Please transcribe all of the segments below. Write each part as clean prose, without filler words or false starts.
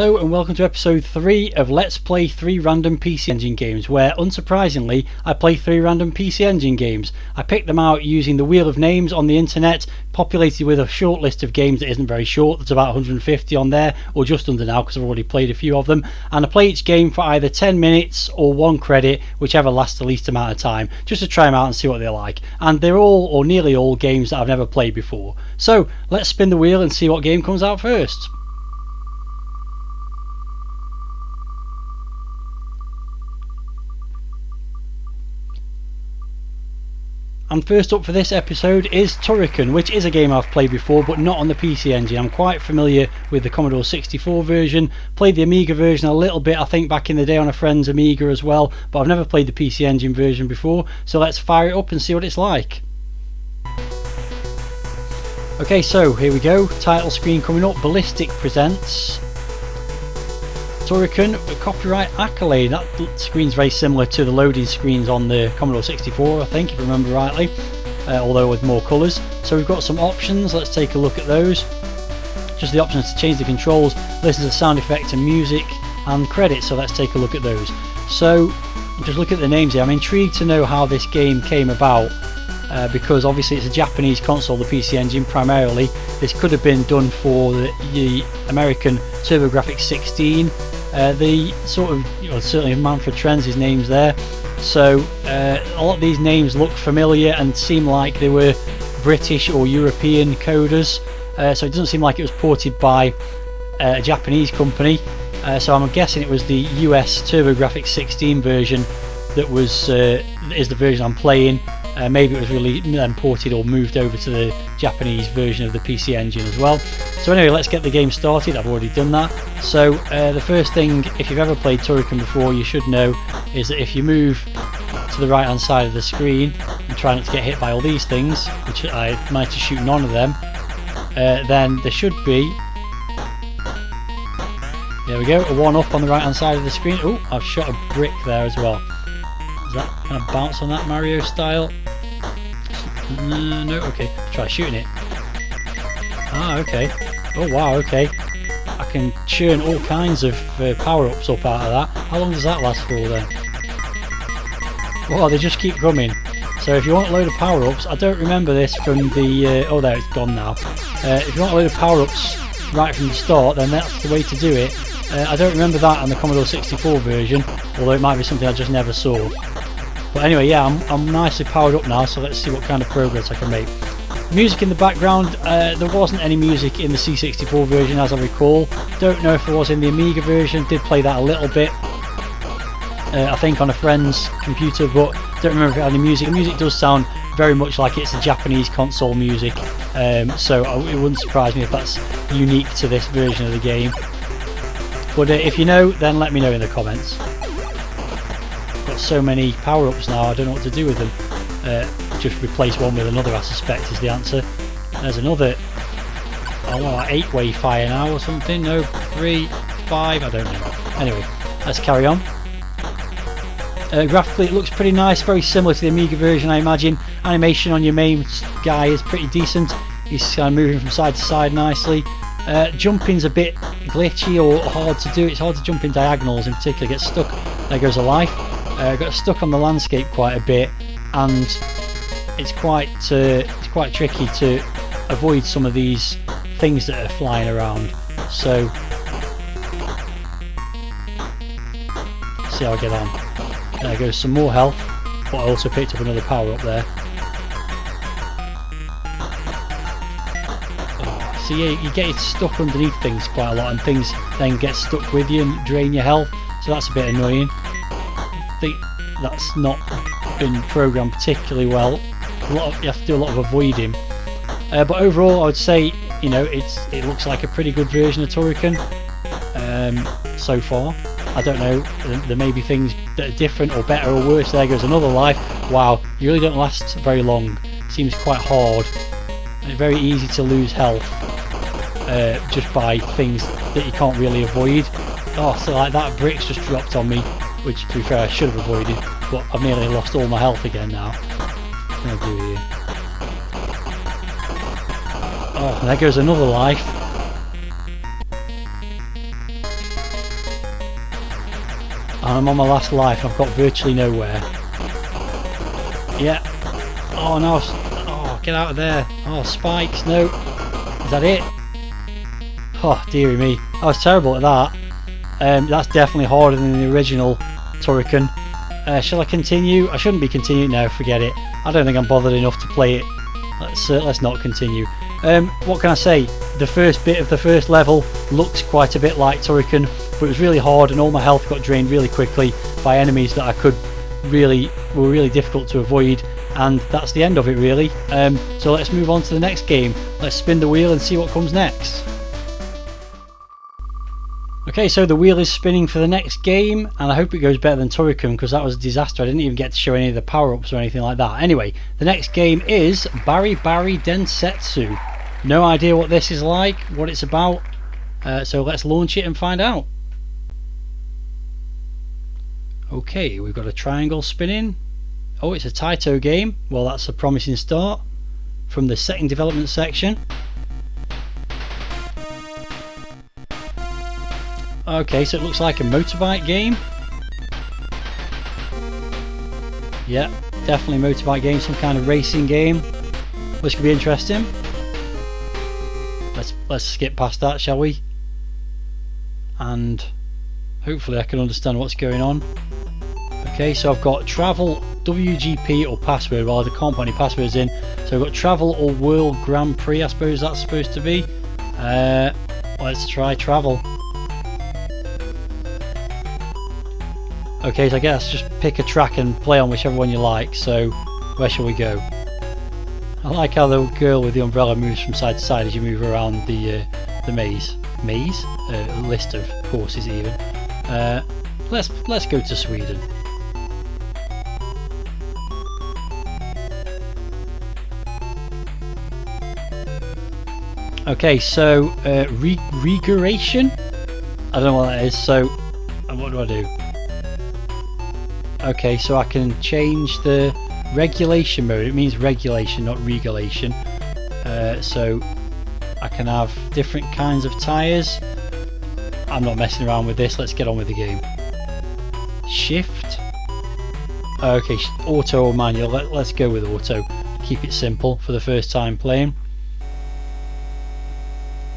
Hello and welcome to episode 3 of Let's Play 3 Random PC Engine Games, where unsurprisingly I play 3 random PC Engine games. I picked them out using the wheel of names on the internet, populated with a short list of games that isn't very short. There's about 150 on there, or just under now because I've already played a few of them, and I play each game for either 10 minutes or 1 credit, whichever lasts the least amount of time, just to try them out and see what they're like. And they're all, or nearly all, games that I've never played before. So let's spin the wheel and see what game comes out first. And first up for this episode is Turrican, which is a game I've played before but not on the PC Engine. I'm quite familiar with the Commodore 64 version, played the Amiga version a little bit I think back in the day on a friend's Amiga as well, but I've never played the PC Engine version before, so let's fire it up and see what it's like. Okay, so here we go, title screen coming up. Ballistic presents Turrican, copyright accolade. That screen's very similar to the loading screens on the Commodore 64, I think, if I remember rightly, although with more colours. So we've got some options, let's take a look at those. Just the options to change the controls, listen to sound effects and music, and credits, so let's take a look at those. So just look at the names here. I'm intrigued to know how this game came about, because obviously it's a Japanese console, the PC Engine primarily. This could have been done for the American TurboGrafx 16. The sort of, certainly Manfred Trenz, his name's there. So a lot of these names look familiar and seem like they were British or European coders. So it doesn't seem like it was ported by a Japanese company. So I'm guessing it was the US TurboGrafx 16 version that was is the version I'm playing. Maybe it was really imported or moved over to the Japanese version of the PC Engine as well. So anyway, let's get the game started. I've already done that. So the first thing, if you've ever played Turrican before, you should know is that if you move to the right hand side of the screen and try not to get hit by all these things, which I managed to shoot none of them, then there should be, there we go, a 1-up on the right hand side of the screen. Oh, I've shot a brick there as well. Does that kind of bounce on that Mario style? No, okay, try shooting it. Ah, okay. Oh wow, okay. I can churn all kinds of power-ups up out of that. How long does that last for then? Wow, they just keep coming. So if you want a load of power-ups, I don't remember this from the... oh there, it's gone now. If you want a load of power-ups right from the start, then that's the way to do it. I don't remember that on the Commodore 64 version, although it might be something I just never saw. But anyway, yeah, I'm nicely powered up now, so let's see what kind of progress I can make. Music in the background, there wasn't any music in the C64 version as I recall. Don't know if it was in the Amiga version, did play that a little bit. I think on a friend's computer, but don't remember if it had any music. The music does sound very much like it's a Japanese console music, so it wouldn't surprise me if that's unique to this version of the game. But if you know, then let me know in the comments. Got so many power-ups now, I don't know what to do with them. Just replace one with another, I suspect, is the answer. There's another, oh, 8-way fire now or something. No, 3, 5, I don't know. Anyway, let's carry on. Graphically it looks pretty nice, very similar to the Amiga version I imagine. Animation on your main guy is pretty decent. He's kind of moving from side to side nicely. Jumping's a bit glitchy or hard to do. It's hard to jump in diagonals in particular, get stuck. There goes a life. Got stuck on the landscape quite a bit, and it's quite tricky to avoid some of these things that are flying around. So see how I get on. There goes some more health, but I also picked up another power up there. So yeah, you get stuck underneath things quite a lot, and things then get stuck with you and drain your health, so that's a bit annoying. I think that's not been programmed particularly well. You have to do a lot of avoiding. But overall I would say, it looks like a pretty good version of Turrican so far. I don't know, there may be things that are different or better or worse. There goes another life. Wow, you really don't last very long. Seems quite hard. It's very easy to lose health just by things that you can't really avoid. Oh, so like that brick's just dropped on me, which to be fair I should have avoided, but I've nearly lost all my health again now. What can I do here? Oh, and there goes another life. and I'm on my last life. I've got virtually nowhere. Yeah. Oh no. Oh, get out of there. Oh, spikes. No. Is that it? Oh, dearie me. I was terrible at that. That's definitely harder than the original Turrican. Shall I continue? I shouldn't be continuing now. Forget it. I don't think I'm bothered enough to play it. Let's not continue. What can I say? The first bit of the first level looks quite a bit like Turrican, but it was really hard, and all my health got drained really quickly by enemies that were really difficult to avoid. And that's the end of it, really. So let's move on to the next game. Let's spin the wheel and see what comes next. Okay, so the wheel is spinning for the next game, and I hope it goes better than Turrican, because that was a disaster. I didn't even get to show any of the power-ups or anything like that. Anyway, the next game is Bari Densetsu. No idea what this is like, what it's about, so let's launch it and find out. Okay, we've got a triangle spinning. Oh, it's a Taito game. Well, that's a promising start from the setting development section. Okay, so it looks like a motorbike game. Yeah, definitely a motorbike game, some kind of racing game. This could be interesting. Let's skip past that, shall we? And hopefully I can understand what's going on. Okay, so I've got travel, WGP or password. Well, I can't put any passwords in. So I've got travel or World Grand Prix, I suppose that's supposed to be. Let's try travel. Okay, so I guess just pick a track and play on whichever one you like. So where shall we go? I like how the girl with the umbrella moves from side to side as you move around the maze. Maze? List of courses even. Let's go to Sweden. Okay, so regeneration? I don't know what that is. So what do I do? Okay, so I can change the regulation mode. It means regulation, not regulation. So I can have different kinds of tyres. I'm not messing around with this. Let's get on with the game. Shift. Okay, auto or manual. Let's go with auto. Keep it simple for the first time playing.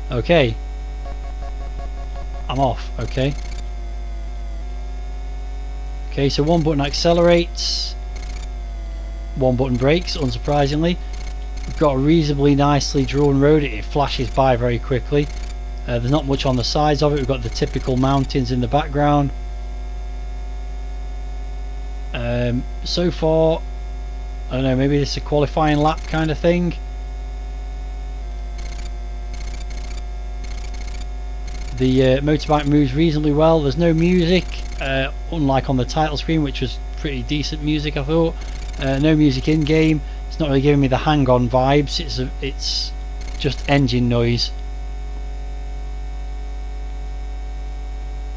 Okay. I'm off. Okay. Okay, so one button accelerates, one button brakes, unsurprisingly. We've got a reasonably nicely drawn road. It flashes by very quickly. There's not much on the sides of it. We've got the typical mountains in the background. So far, I don't know, maybe this is a qualifying lap kind of thing. The motorbike moves reasonably well. There's no music. Unlike on the title screen, which was pretty decent music, I thought. No music in game. It's not really giving me the hang-on vibes. It's just engine noise.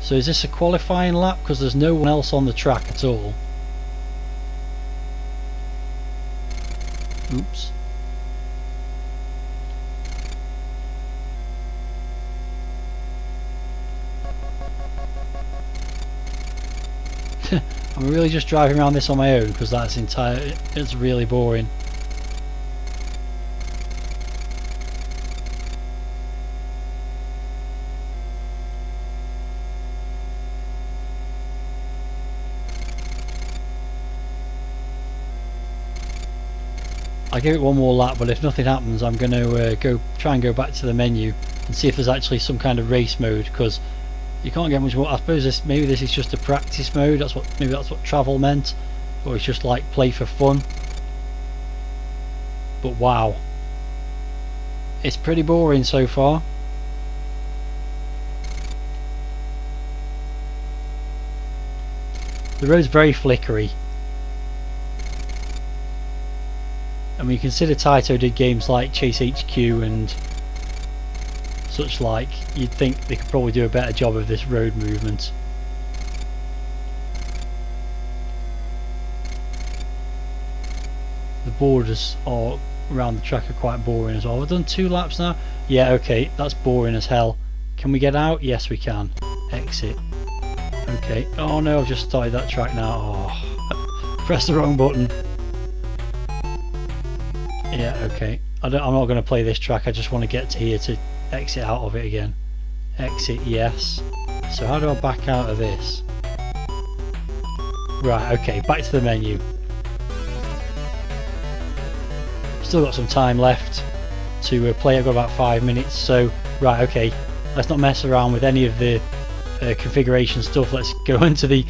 So is this a qualifying lap? Because there's no one else on the track at all. Oops. I'm really just driving around this on my own because it's really boring. I'll give it one more lap, but if nothing happens I'm going to try and go back to the menu and see if there's actually some kind of race mode, because you can't get much more. I suppose maybe this is just a practice mode. Maybe that's what travel meant, or it's just like play for fun. But wow, it's pretty boring so far. The road's very flickery. And when you consider Taito did games like Chase HQ and such like, you'd think they could probably do a better job of this road movement. The borders around the track are quite boring as well. I've done 2 laps now. Yeah, okay, that's boring as hell. Can we get out? Yes, we can. Exit. Okay. Oh no, I've just started that track now. Oh, press the wrong button. Yeah, okay. I'm not going to play this track. I just want to get to here to exit out of it again. Exit, yes. So how do I back out of this? Right, okay, back to the menu. Still got some time left to play. I've got about 5 minutes, so right, okay, let's not mess around with any of the configuration stuff. Let's go into the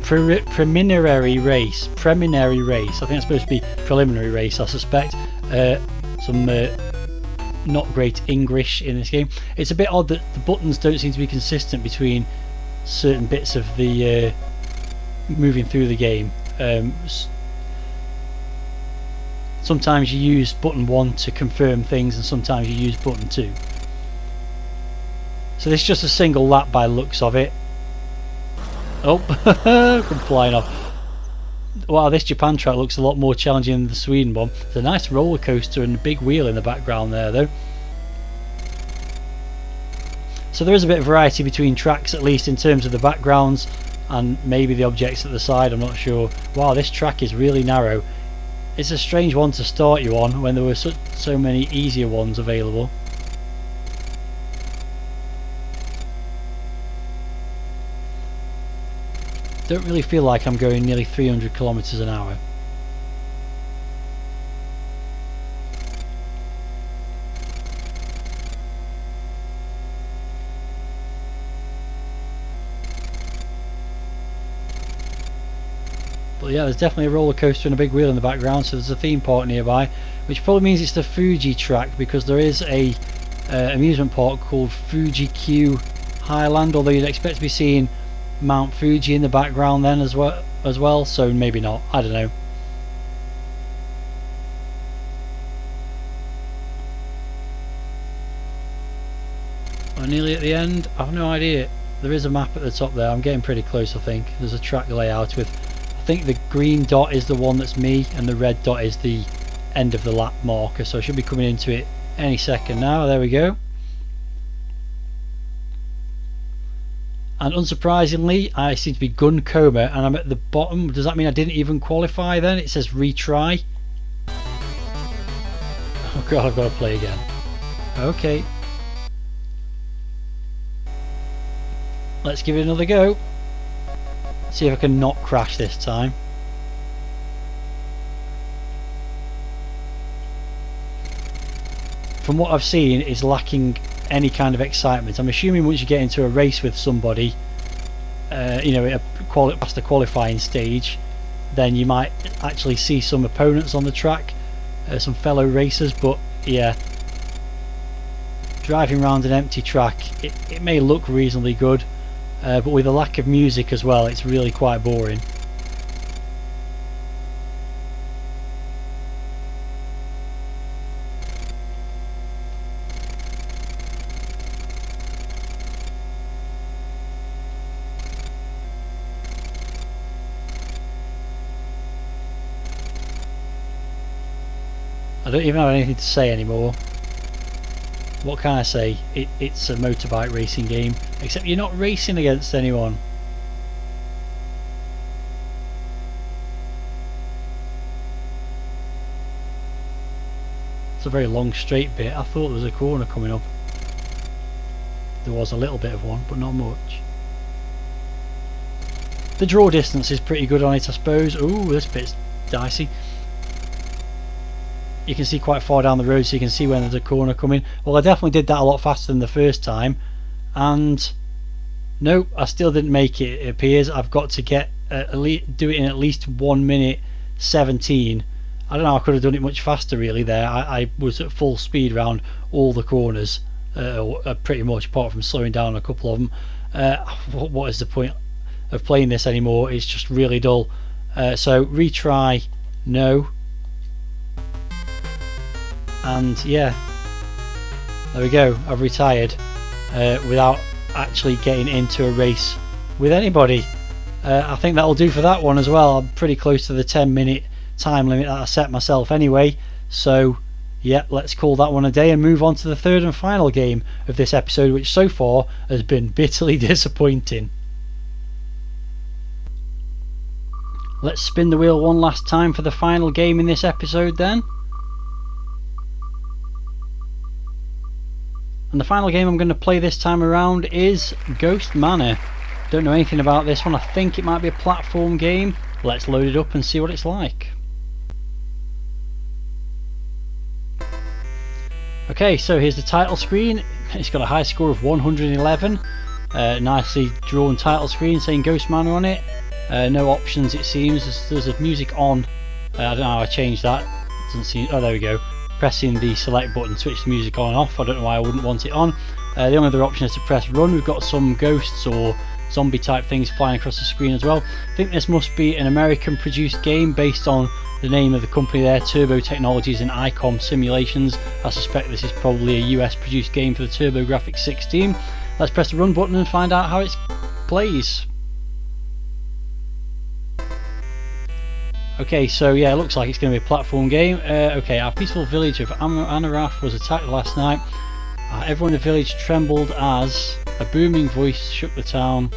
preliminary race. I think it's supposed to be preliminary race, I suspect. Some not great English in this game. It's a bit odd that the buttons don't seem to be consistent between certain bits of the moving through the game. Sometimes you use button 1 to confirm things, and sometimes you use button 2. So this is just a single lap by the looks of it. Oh, come flying off. Wow, this Japan track looks a lot more challenging than the Sweden one. There's a nice roller coaster and a big wheel in the background there though. So there is a bit of variety between tracks, at least in terms of the backgrounds and maybe the objects at the side, I'm not sure. Wow, this track is really narrow. It's a strange one to start you on when there were so many easier ones available. Don't really feel like I'm going nearly 300 kilometers an hour. But yeah, there's definitely a roller coaster and a big wheel in the background, so there's a theme park nearby, which probably means it's the Fuji track, because there is a amusement park called Fuji Q Highland, although you'd expect to be seeing Mount Fuji in the background then as well, so maybe not, I don't know. We're nearly at the end. I've no idea. There is a map at the top there. I'm getting pretty close, I think. There's a track layout with, I think the green dot is the one that's me and the red dot is the end of the lap marker, so I should be coming into it any second now. There we go. And unsurprisingly, I seem to be gun coma and I'm at the bottom. Does that mean I didn't even qualify then? It says retry. Oh god, I've got to play again. Okay. Let's give it another go. See if I can not crash this time. From what I've seen, it's lacking any kind of excitement. I'm assuming once you get into a race with somebody, you know, past the qualifying stage, then you might actually see some opponents on the track, some fellow racers. But yeah, driving around an empty track, it may look reasonably good, but with a lack of music as well, it's really quite boring. I don't even have anything to say anymore. What can I say? It's a motorbike racing game, except you're not racing against anyone. It's a very long straight bit. I thought there was a corner coming up. There was a little bit of one, but not much. The draw distance is pretty good on it, I suppose. Ooh, this bit's dicey. You can see quite far down the road, so you can see when there's a corner coming. Well, I definitely did that a lot faster than the first time, and nope, I still didn't make it. It appears I've got to get do it in at least 1 minute 17. I don't know, I could have done it much faster really there. I was at full speed around all the corners, pretty much, apart from slowing down a couple of them. What is the point of playing this anymore? It's just really dull. So retry, no. And yeah, there we go, I've retired without actually getting into a race with anybody. I think that'll do for that one as well. I'm pretty close to the 10-minute time limit that I set myself anyway, so yeah, let's call that one a day and move on to the third and final game of this episode, which so far has been bitterly disappointing. Let's spin the wheel one last time for the final game in this episode then. And the final game I'm going to play this time around is Ghost Manor. Don't know anything about this one. I think it might be a platform game. Let's load it up and see what it's like. Okay, so here's the title screen. It's got a high score of 111. Nicely drawn title screen saying Ghost Manor on it. No options it seems. There's a music on. I don't know how I changed that. Doesn't seem. Oh, there we go. Pressing the select button switch the music on and off. I don't know why I wouldn't want it on. The only other option is to press run. We've got some ghosts or zombie type things flying across the screen as well. I think this must be an American produced game based on the name of the company there, Turbo Technologies and ICOM Simulations. I suspect this is probably a US produced game for the TurboGrafx 16. Let's press the run button and find out how it plays. Okay, so yeah, it looks like it's going to be a platform game. Okay, our peaceful village of Anarath was attacked last night. Everyone in the village trembled as a booming voice shook the town.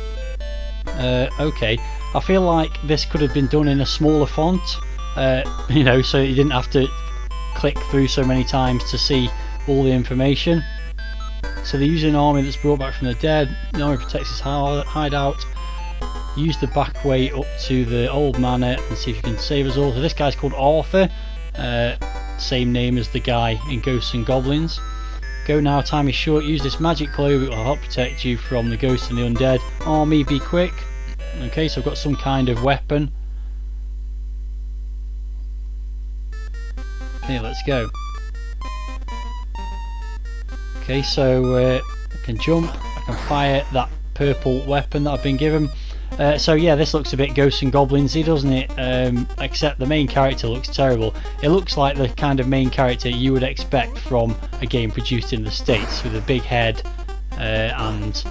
Okay, I feel like this could have been done in a smaller font, you know, so you didn't have to click through so many times to see all the information. So they're using an army that's brought back from the dead. The army protects its hideout. Use the back way up to the old manor and see if you can save us all. So this guy's called Arthur, same name as the guy in Ghosts and Goblins. Go now, time is short. Use this magic clove, it will help protect you from the ghosts and the undead. Army, be quick. Okay, so I've got some kind of weapon. Okay, let's go. Okay, so I can jump, I can fire that purple weapon that I've been given. So yeah, this looks a bit Ghosts and Goblins-y, doesn't it? Except the main character looks terrible. It looks like the kind of main character you would expect from a game produced in the States, with a big head and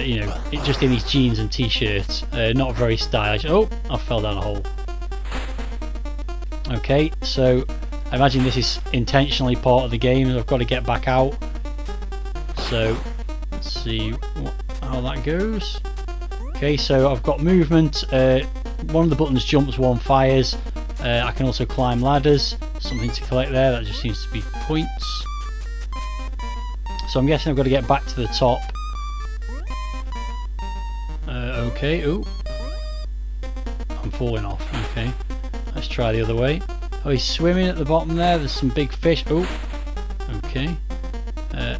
you know, just in his jeans and t-shirts. Not very stylish. Oh, I fell down a hole. Okay, so I imagine this is intentionally part of the game. I've got to get back out. So let's see how that goes. Okay, so I've got movement. One of the buttons jumps, one fires. I can also climb ladders. Something to collect there. That just seems to be points. So I'm guessing I've got to get back to the top. Okay. Ooh, I'm falling off. Okay, let's try the other way. Oh, he's swimming at the bottom there. There's some big fish. Oh, okay. Let's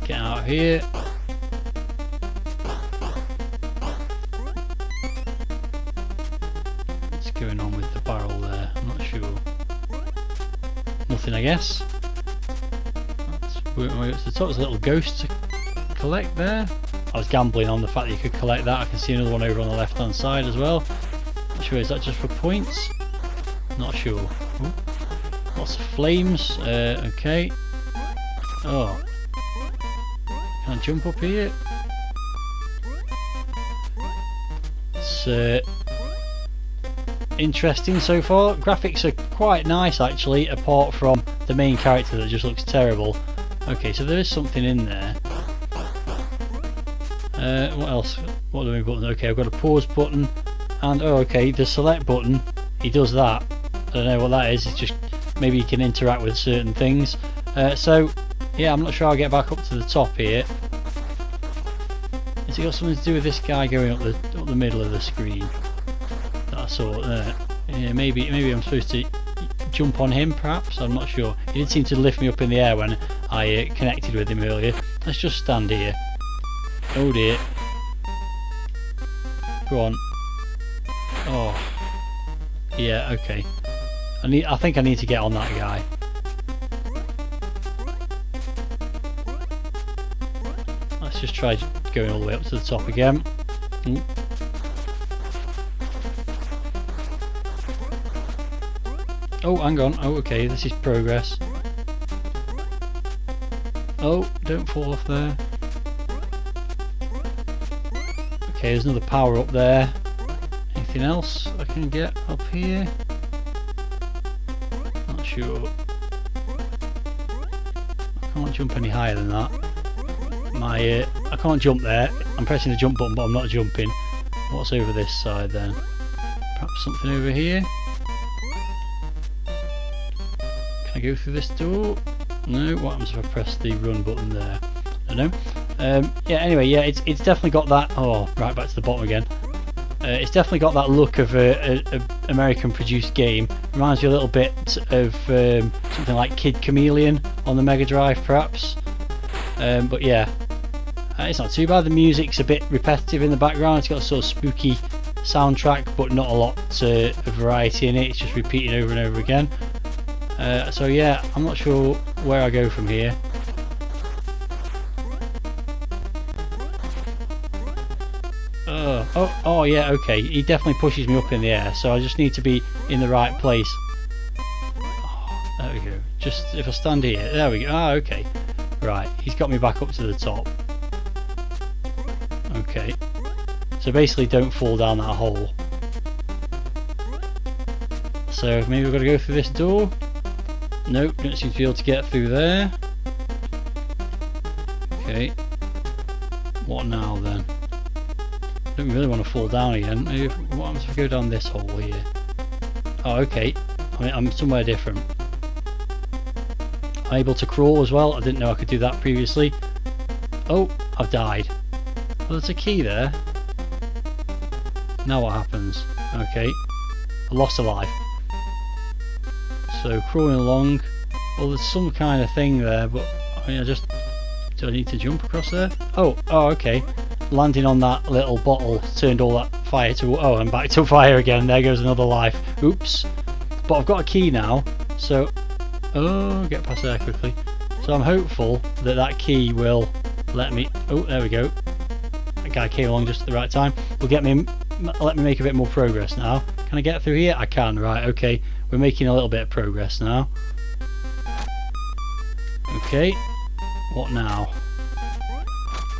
get out of here. What's going on with the barrel there? I'm not sure. Nothing, I guess. Let's work my way up to the top. There's a little ghost to collect there. I was gambling on the fact that you could collect that. I can see another one over on the left hand side as well. Not sure, is that just for points? Not sure. Ooh. Lots of flames. Okay. Oh. Can I jump up here? It's interesting so far. Graphics are quite nice actually, apart from the main character that just looks terrible. Okay, so there is something in there. What else? What are the buttons? Okay, I've got a pause button, and oh, okay, the select button. He does that. I don't know what that is. It's just maybe you can interact with certain things. So yeah, I'm not sure I'll get back up to the top here. Has it got something to do with this guy going up the middle of the screen that I saw there? Yeah, maybe I'm supposed to jump on him, perhaps. I'm not sure. He did seem to lift me up in the air when I connected with him earlier. Let's just stand here. Oh dear. Go on. Oh. Yeah, okay. I think I need to get on that guy. Let's just try going all the way up to the top again. Ooh. Oh, hang on. Oh, okay, this is progress. Oh, don't fall off there. Okay, there's another power up there. Anything else I can get up here? Not sure. I can't jump any higher than that. I can't jump there. I'm pressing the jump button, but I'm not jumping. What's over this side then? Perhaps something over here? Can I go through this door? No. What happens if I press the run button there? I don't know. Yeah, anyway, yeah, it's definitely got that... Oh, right, back to the bottom again. It's definitely got that look of a American produced game. Reminds me a little bit of something like Kid Chameleon on the Mega Drive perhaps. But yeah, it's not too bad. The music's a bit repetitive in the background. It's got a sort of spooky soundtrack, but not a lot of variety in it. It's just repeating over and over again. So yeah, I'm not sure where I go from here. Oh yeah, okay. He definitely pushes me up in the air, so I just need to be in the right place. Oh, there we go. Just if I stand here, there we go. Ah, okay. Right, he's got me back up to the top. Okay. So basically, don't fall down that hole. So maybe we've got to go through this door. Nope, don't seem to be able to get through there. Okay. What now then? Don't really want to fall down again. What happens if I go down this hole here? Oh, okay. I'm somewhere different. I'm able to crawl as well. I didn't know I could do that previously. Oh, I've died. Well, there's a key there. Now what happens? Okay. I lost a life. So crawling along. Well, there's some kind of thing there, but I mean, do I need to jump across there? Oh, okay. Landing on that little bottle turned all that fire to... Oh, I'm back to fire again. There goes another life. Oops. But I've got a key now, so... Oh, get past there quickly. So I'm hopeful that that key will let me... Oh, there we go. That guy came along just at the right time. Will let me make a bit more progress now. Can I get through here? I can. Right, okay. We're making a little bit of progress now. Okay. What now?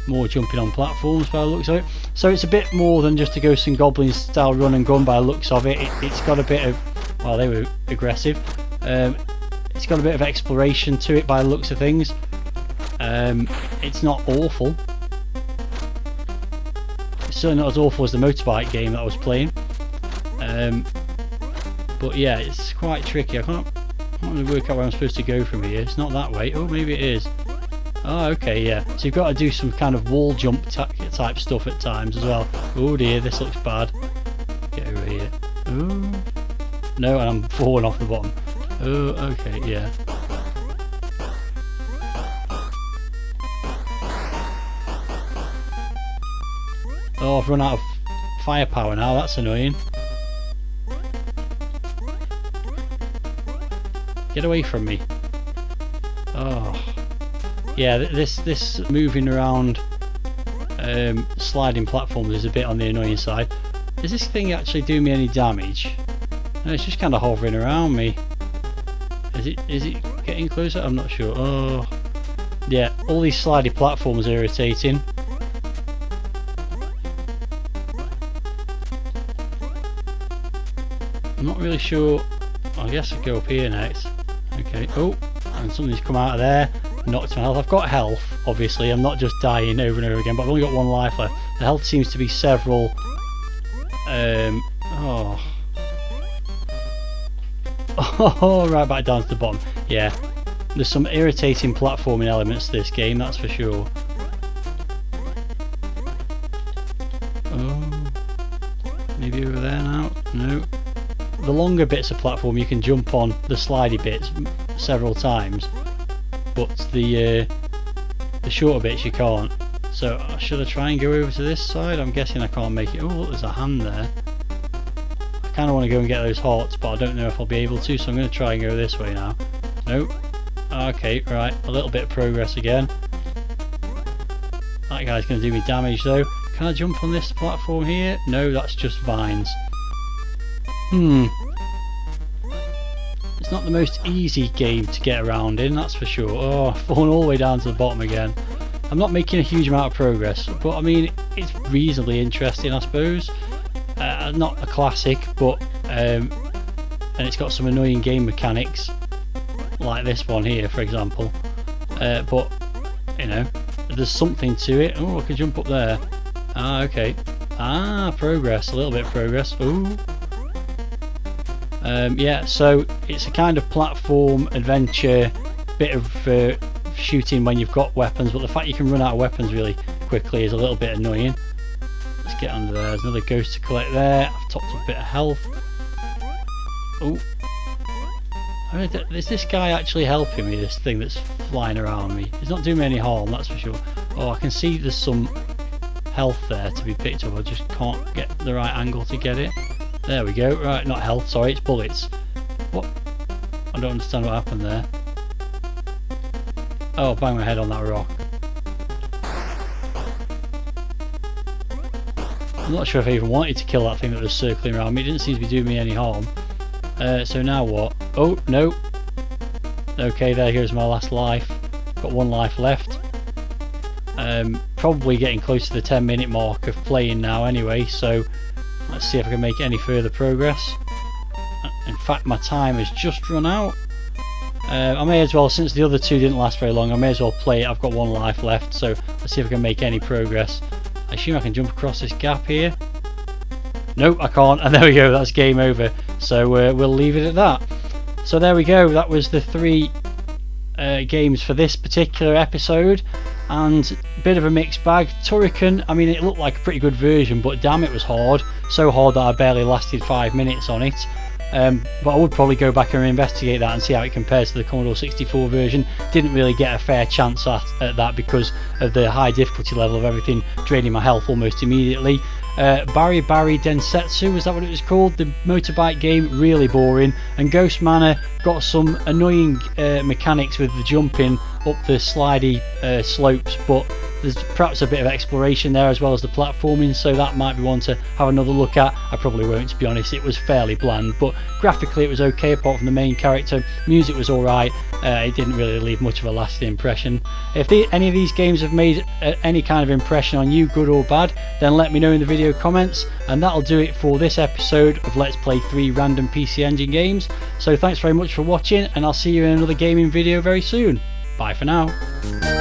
More jumping on platforms by the looks of it. So it's a bit more than just a Ghosts and Goblins style run and gun by the looks of it. It's got a bit of... Well, they were aggressive. It's got a bit of exploration to it by the looks of things. It's not awful. It's certainly not as awful as the motorbike game that I was playing. But yeah, it's quite tricky. I can't really work out where I'm supposed to go from here. It's not that way. Oh, maybe it is. Oh, okay, yeah. So you've got to do some kind of wall jump type stuff at times as well. Oh dear, this looks bad. Get over here. Oh. No, and I'm falling off the bottom. Oh, okay, yeah. Oh, I've run out of firepower now. That's annoying. Get away from me. Oh. Yeah, this moving around sliding platforms is a bit on the annoying side. Is this thing actually doing me any damage? No, it's just kind of hovering around me. Is it getting closer? I'm not sure. Oh, yeah, all these slidey platforms are irritating. I'm not really sure. I guess I go up here next. Okay. Oh, and something's come out of there. Knocked my health. I've got health, obviously. I'm not just dying over and over again, but I've only got one life left. The health seems to be several. Oh, right back down to the bottom. Yeah, there's some irritating platforming elements to this game, that's for sure. Oh, maybe over there now. No. The longer bits of platform you can jump on the slidey bits several times. But the shorter bits you can't. So should I try and go over to this side? I'm guessing I can't make it. Oh, look, there's a hand there. I kind of want to go and get those hearts, but I don't know if I'll be able to, so I'm going to try and go this way now. Nope. Okay, right, a little bit of progress again. That guy's going to do me damage though. Can I jump on this platform here? No, that's just vines. It's not the most easy game to get around in, that's for sure. Oh, I've fallen all the way down to the bottom again. I'm not making a huge amount of progress, but I mean, it's reasonably interesting, I suppose. Not a classic, but and it's got some annoying game mechanics, like this one here, for example. But you know, there's something to it. Oh, I can jump up there. Ah, okay. Ah, progress, a little bit of progress. Ooh. Yeah, so it's a kind of platform adventure, bit of shooting when you've got weapons, but the fact you can run out of weapons really quickly is a little bit annoying. Let's get under there. There's another ghost to collect there. I've topped up a bit of health. Oh, I mean, is this guy actually helping me? This thing that's flying around me. He's not doing me any harm, that's for sure. Oh, I can see there's some health there to be picked up. I just can't get the right angle to get it. There we go. Right, not health, sorry, it's bullets. What? I don't understand what happened there. Oh, bang my head on that rock. I'm not sure if I even wanted to kill that thing that was circling around me. It didn't seem to be doing me any harm. So now what? Oh, no. Okay, there goes my last life. Got 1 life left. Probably getting close to the 10-minute mark of playing now anyway, so let's see if I can make any further progress. In fact, my time has just run out. I may as well, since the other 2 didn't last very long, I may as well play it. I've got 1 life left, so let's see if I can make any progress. I assume I can jump across this gap here. Nope, I can't, and there we go, that's game over. So we'll leave it at that. So there we go, that was the 3 games for this particular episode, and a bit of a mixed bag. Turrican, I mean, it looked like a pretty good version, but damn, it was hard. So hard that I barely lasted 5 minutes on it. But I would probably go back and investigate that and see how it compares to the Commodore 64 version. Didn't really get a fair chance at that because of the high difficulty level of everything draining my health almost immediately. Bari Densetsu, was that what it was called? The motorbike game, really boring. And Ghost Manor got some annoying mechanics with the jumping up the slidey slopes, but there's perhaps a bit of exploration there as well as the platforming, so that might be one to have another look at. I probably won't, to be honest. It was fairly bland, but graphically it was okay apart from the main character. Music was alright. It didn't really leave much of a lasting impression. If any of these games have made any kind of impression on you, good or bad, then let me know in the video comments, and that'll do it for this episode of Let's Play 3 random PC Engine games. So thanks very much for watching, and I'll see you in another gaming video very soon. Bye for now.